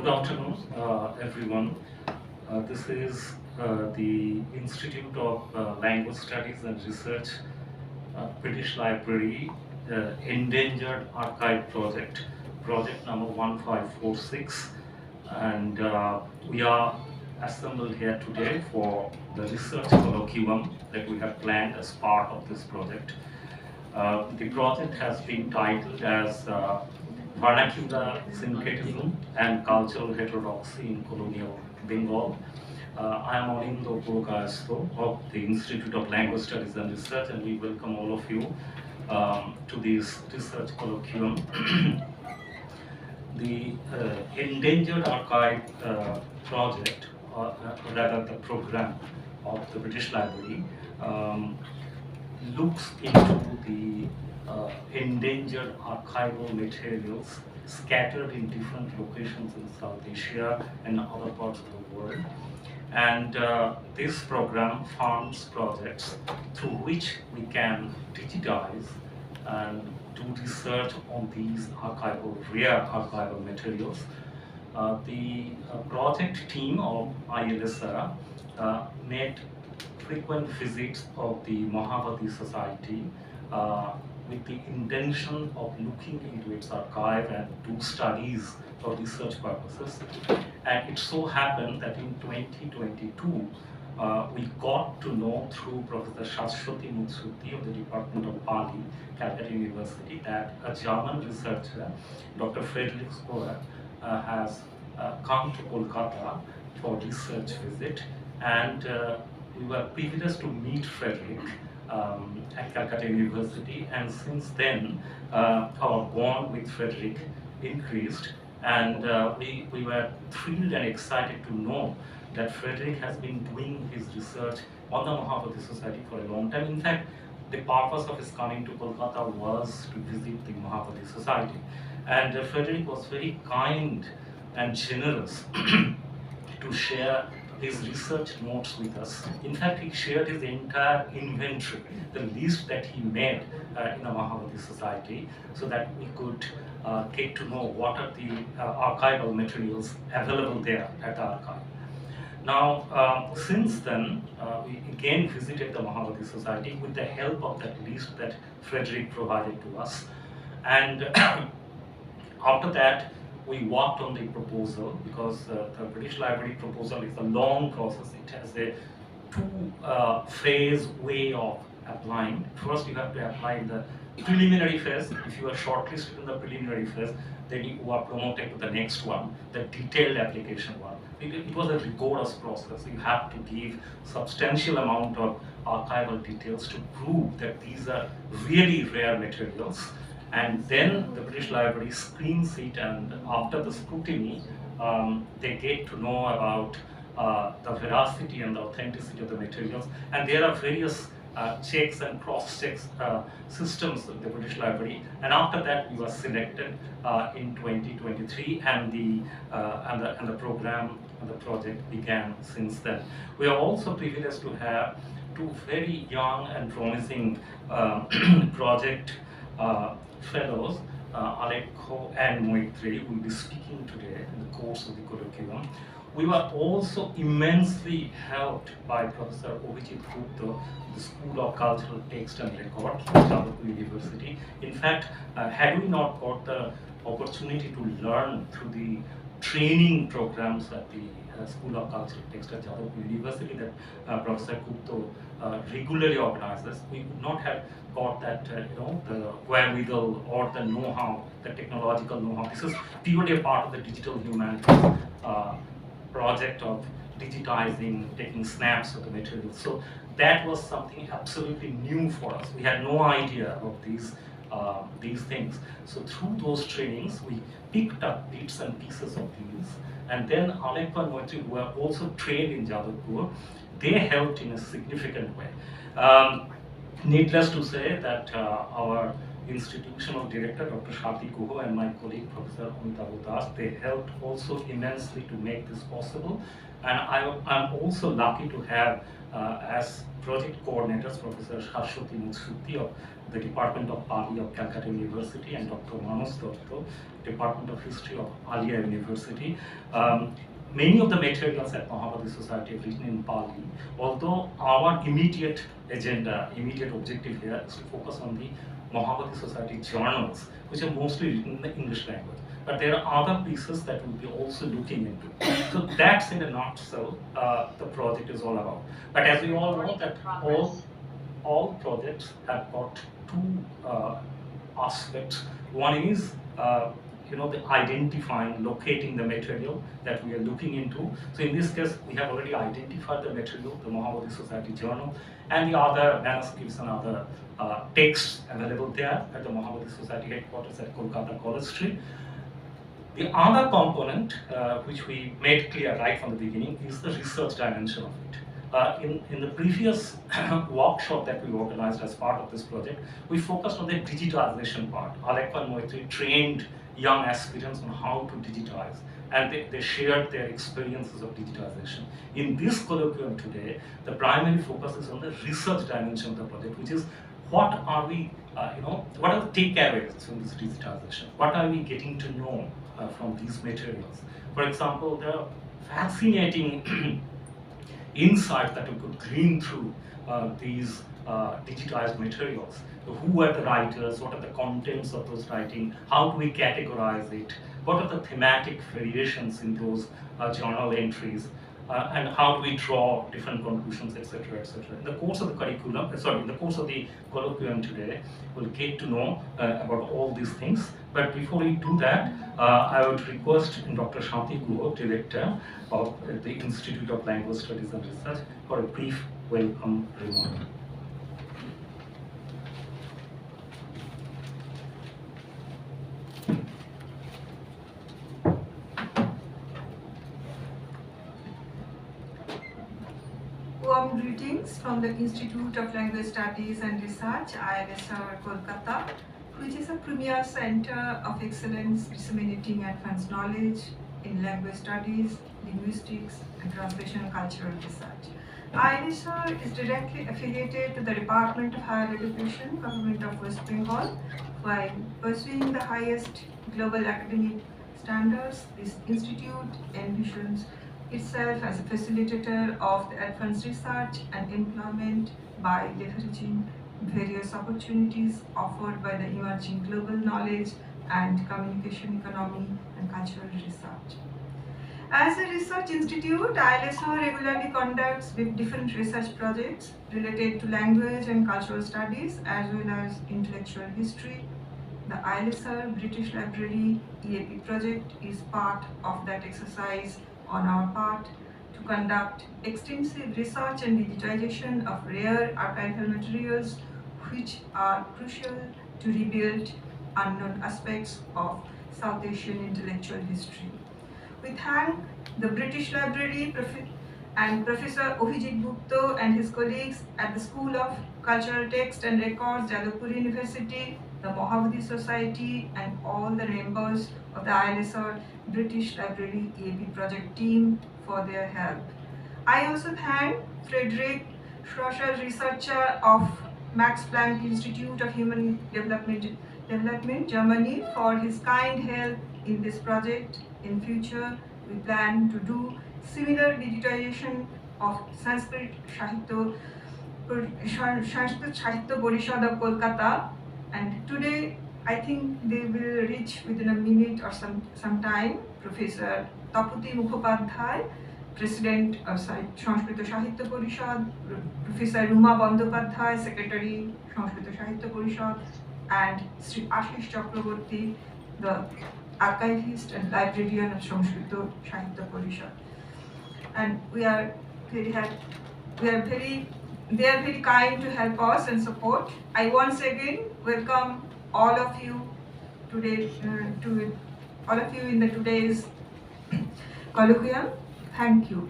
Good afternoon, everyone. This is the Institute of Language Studies and Research, British Library, Endangered Archive Project, project number 1546. And we are assembled here today for the research colloquium that we have planned as part of this project. The project has been titled as Vernacular Syncretism and Cultural Heterodoxy in Colonial Bengal. I am Anindo Purkayasto of the Institute of Language Studies and Research, and we welcome all of you to this research colloquium. The Endangered Archive project, or rather the program of the British Library, looks into the endangered archival materials scattered in different locations in South Asia and other parts of the world. And this program funds projects through which we can digitize and do research on these rare archival materials. The project team of ILSR made frequent visits of the Mahabodhi Society with the intention of looking into its archive and do studies for research purposes. And it so happened that in 2022, we got to know through Professor Shashwati Mutsuti of the Department of Pali, Calcutta University, that a German researcher, Dr. Friedrich Skoer, has come to Kolkata for research visit, and we were privileged to meet Frederick at Calcutta University, and since then our bond with Frederick increased, and we were thrilled and excited to know that Frederick has been doing his research on the Mahabodhi Society for a long time. In fact, the purpose of his coming to Kolkata was to visit the Mahabodhi Society, and Frederick was very kind and generous to share his research notes with us. In fact, he shared his entire inventory, the list that he made in the Mahabodhi Society, so that we could get to know what are the archival materials available there at the archive. Now, since then, we again visited the Mahabodhi Society with the help of that list that Frederick provided to us. And after that, we worked on the proposal, because the British Library proposal is a long process. It has a two-phase way of applying. First, you have to apply in the preliminary phase. If you are shortlisted in the preliminary phase, then you are promoted to the next one, the detailed application one. It was a rigorous process. You have to give substantial amount of archival details to prove that these are really rare materials. And then the British Library screens it, and after the scrutiny, they get to know about the veracity and the authenticity of the materials. And there are various checks and cross-checks systems of the British Library. And after that, we were selected in 2023, and the program and the project began since then. We are also privileged to have two very young and promising project fellows, Alekho and Moitri, will be speaking today in the course of the colloquium. We were also immensely helped by Professor Abhijit Gupta, the School of Cultural Text and Record from Jadavpur University. In fact, had we not got the opportunity to learn through the training programs at the School of Cultural Text at Jadavpur University that Professor Gupta regularly organizes, we would not have got that, the wherewithal or the know-how, the technological know-how. This is purely a part of the digital humanities project of digitizing, taking snaps of the material. So that was something absolutely new for us. We had no idea of these things. So through those trainings, we picked up bits and pieces of these. And then Alekho and Moitri, who are also trained in Jadavpur, they helped in a significant way. Needless to say that our institutional director, Dr. Shati Guho, and my colleague, Professor Amitabh Das, they helped also immensely to make this possible. And I'm also lucky to have as project coordinators Professor Shashwati Mutsuti of the Department of Pali of Calcutta University, and Dr. Manos Dotto, Department of History of Alia University. Many of the materials at Mahabodhi Society are written in Pali, although our immediate agenda, immediate objective here is to focus on the Mahabodhi Society journals, which are mostly written in the English language. But there are other pieces that we'll be also looking into. So that's in a nutshell the project is all about. But as we all know that all projects have got two aspects. One is the identifying, locating the material that we are looking into. So in this case, we have already identified the material, the Mahabodhi Society Journal, and the other manuscripts and other texts available there at the Mahabodhi Society headquarters at Kolkata College Street. The other component, which we made clear right from the beginning, is the research dimension of it. In the previous workshop that we organized as part of this project, we focused on the digitization part. Alekwa and Moitri trained young aspirants on how to digitize, and they shared their experiences of digitization. In this colloquium today, the primary focus is on the research dimension of the project, which is what are we, what are the takeaways from this digitization? What are we getting to know from these materials? For example, there are fascinating insights that we could glean through these digitized materials. So who are the writers? What are the contents of those writing? How do we categorize it? What are the thematic variations in those journal entries? And how do we draw different conclusions, etc., etc. In the course of the curriculum, in the course of the colloquium today, we'll get to know about all these things. But before we do that, I would request Dr. Shanti Guho, Director of the Institute of Language Studies and Research, for a brief welcome remark. Warm greetings from the Institute of Language Studies and Research, ILSR, Kolkata, which is a premier center of excellence disseminating advanced knowledge in language studies, linguistics, and translational cultural research. ILSR is directly affiliated to the Department of Higher Education, Government of West Bengal. While pursuing the highest global academic standards, this institute envisions itself as a facilitator of the advanced research and employment by leveraging various opportunities offered by the emerging global knowledge and communication economy and cultural research. As a research institute, ILSR regularly conducts different research projects related to language and cultural studies as well as intellectual history. The ILSR British Library EAP project is part of that exercise on our part to conduct extensive research and digitization of rare archival materials which are crucial to rebuild unknown aspects of South Asian intellectual history. We thank the British Library and Professor Abhijit Gupta and his colleagues at the School of Cultural Text and Records, Jadavpur University, the Mahabodhi Society, and all the members of the ILSR British Library EAP project team for their help. I also thank Frederick Schrosser, researcher of Max Planck Institute of Human Development, Germany, for his kind help in this project. In future, we plan to do similar digitization of Sanskrit Sahitya Parishad of Kolkata, and today I think they will reach within a minute or some time. Professor Taputi Mukhopadhyay, President of Sanskrit Sahitya Parishad, Professor Ruma Bandyopadhyay, Secretary Sanskrit Sahitya Parishad, and Sri Ashish Chakraborty, the archivist and librarian of Sanskrit Sahitya Parishad. And they are very kind to help us and support. I once again welcome all of you today, in the today's colloquium. Thank you.